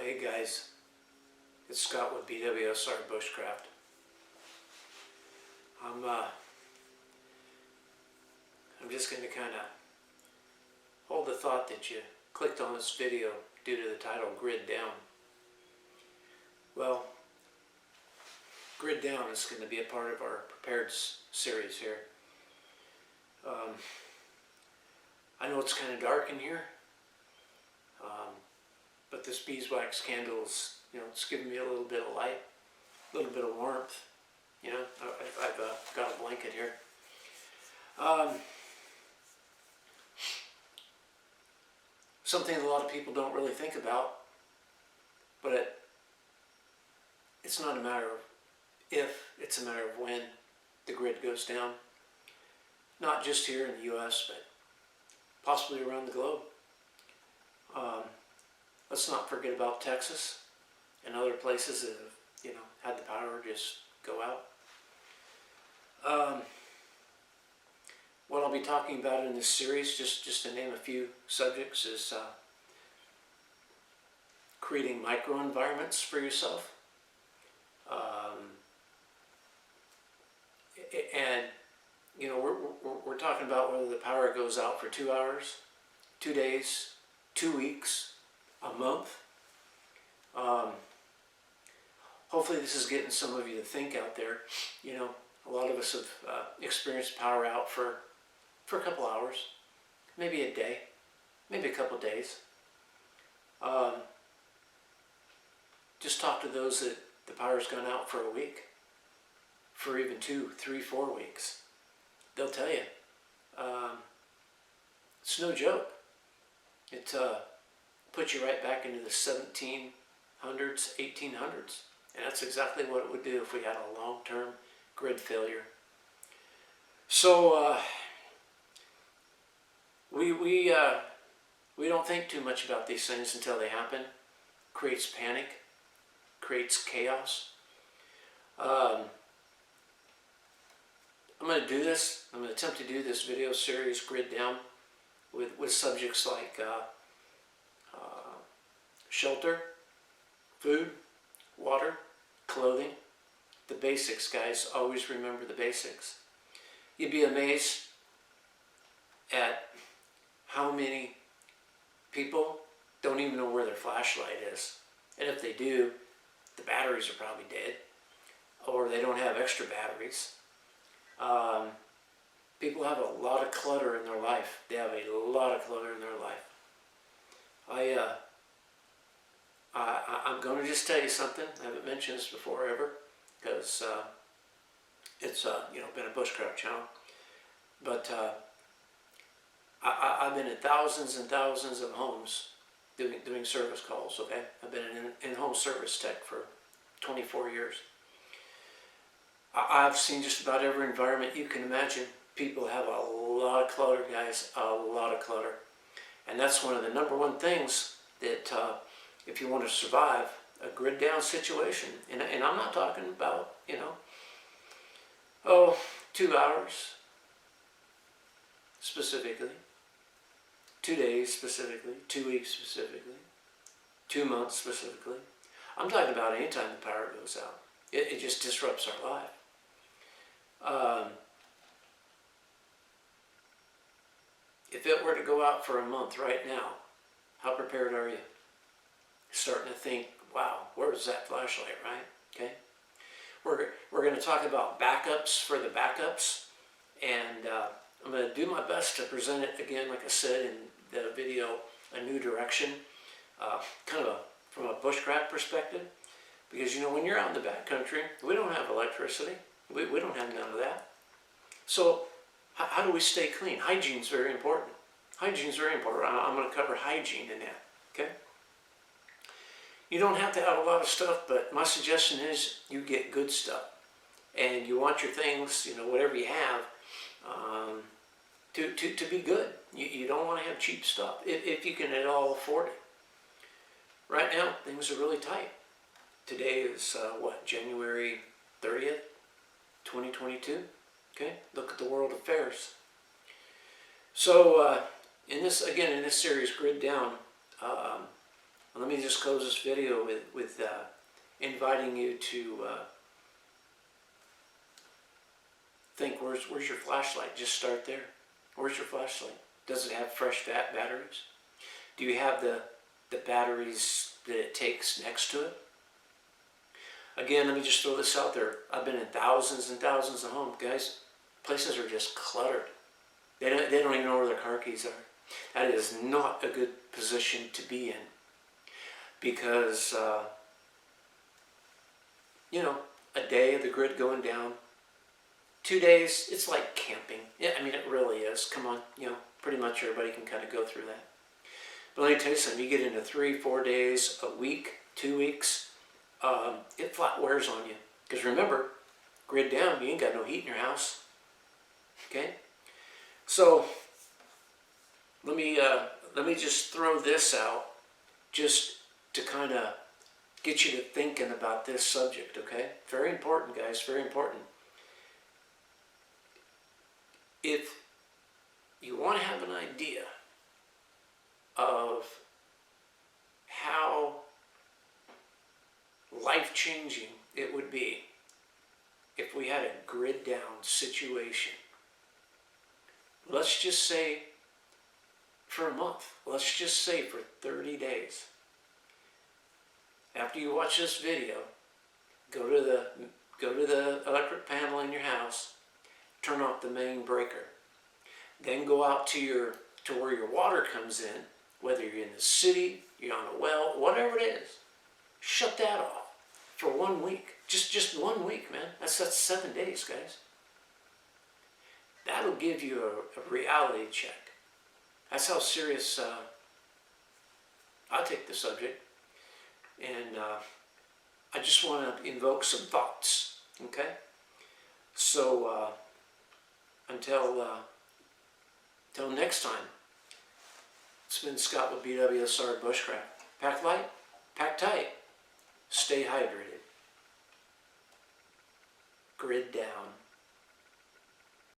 Hey guys, it's Scott with BWSR Bushcraft. I'm just going to kind of hold the thought that you clicked on this video due to the title Grid Down. Well, Grid Down is going to be a part of our Prepared series here. I know it's kind of dark in here, but this beeswax candle is, it's giving me a little bit of light, a little bit of warmth. I've got a blanket here. Something a lot of people don't really think about, but it's not a matter of if, it's a matter of when the grid goes down. Not just here in the US, but possibly around the globe. Let's not forget about Texas and other places that have, had the power just go out. What I'll be talking about in this series, just to name a few subjects, is creating microenvironments for yourself. And we're talking about whether the power goes out for 2 hours, 2 days, 2 weeks, a month. Hopefully this is getting some of you to think out there. A lot of us have experienced power out for a couple hours, maybe a day, maybe a couple days. Just talk to those that the power's gone out for a week, for even 2, 3, 4 weeks. They'll tell you. It's no joke. It puts you right back into the 1700s, 1800s. And that's exactly what it would do if we had a long-term grid failure. So we don't think too much about these things until they happen. Creates panic, creates chaos. I'm going to do this. I'm going to attempt to do this video series, Grid Down, with subjects like shelter, food, water, clothing, the basics, guys. Always remember the basics. You'd be amazed at how many people don't even know where their flashlight is. And if they do, the batteries are probably dead, or they don't have extra batteries. People have a lot of clutter in their life. They have a lot of clutter in their life. I'm going to just tell you something. I haven't mentioned this before ever, because it's been a bushcraft channel. But I've been in thousands and thousands of homes doing service calls. Okay, I've been an in-home service tech for 24 years. I've seen just about every environment you can imagine. People have a lot of clutter, guys, a lot of clutter. And that's one of the number one things that if you want to survive a grid down situation, and I'm not talking about, 2 hours specifically, 2 days specifically, 2 weeks specifically, 2 months specifically. I'm talking about any time the power goes out. It just disrupts our life. If it were to go out for a month right now, how prepared are you? Starting to think, wow, where's that flashlight, right? Okay. We're going to talk about backups for the backups, and I'm going to do my best to present it again, like I said in the video, a new direction, kind of from a bushcraft perspective, because when you're out in the backcountry, we don't have electricity. We don't have none of that. So how do we stay clean? Hygiene is very important. Hygiene is very important. I'm going to cover hygiene in that. Okay. You don't have to have a lot of stuff, but my suggestion is you get good stuff. And you want your things, whatever you have, to be good. You don't want to have cheap stuff, if you can at all afford it. Right now, things are really tight. Today is, January 30th, 2022? Okay, look at the world affairs. So, in this series, Grid Down, Let me just close this video with inviting you to think, where's your flashlight? Just start there. Where's your flashlight? Does it have fresh batteries? Do you have the batteries that it takes next to it? Again, let me just throw this out there. I've been in thousands and thousands of homes, guys. Places are just cluttered. They don't even know where their car keys are. That is not a good position to be in, because you know, a day of the grid going down, 2 days, it's like camping. Yeah, I mean, it really is. Come on, you know, pretty much everybody can kind of go through that. But let me tell you something, you get into 3, 4 days, a week, 2 weeks, it flat wears on you. Because remember, grid down, you ain't got no heat in your house. Okay? So, let me just throw this out, just to kind of get you to thinking about this subject, okay? Very important, guys, very important. If you want to have an idea of how life-changing it would be if we had a grid down situation, let's just say for a month, let's just say for 30 days. After you watch this video, go to the electric panel in your house, turn off the main breaker. Then go out to where your water comes in, whether you're in the city, you're on a well, whatever it is. Shut that off for 1 week. Just 1 week, man. That's 7 days, guys. That'll give you a reality check. That's how serious I take the subject. And I just want to invoke some thoughts, okay? So until next time, it's been Scott with BWSR Bushcraft. Pack light, pack tight, stay hydrated.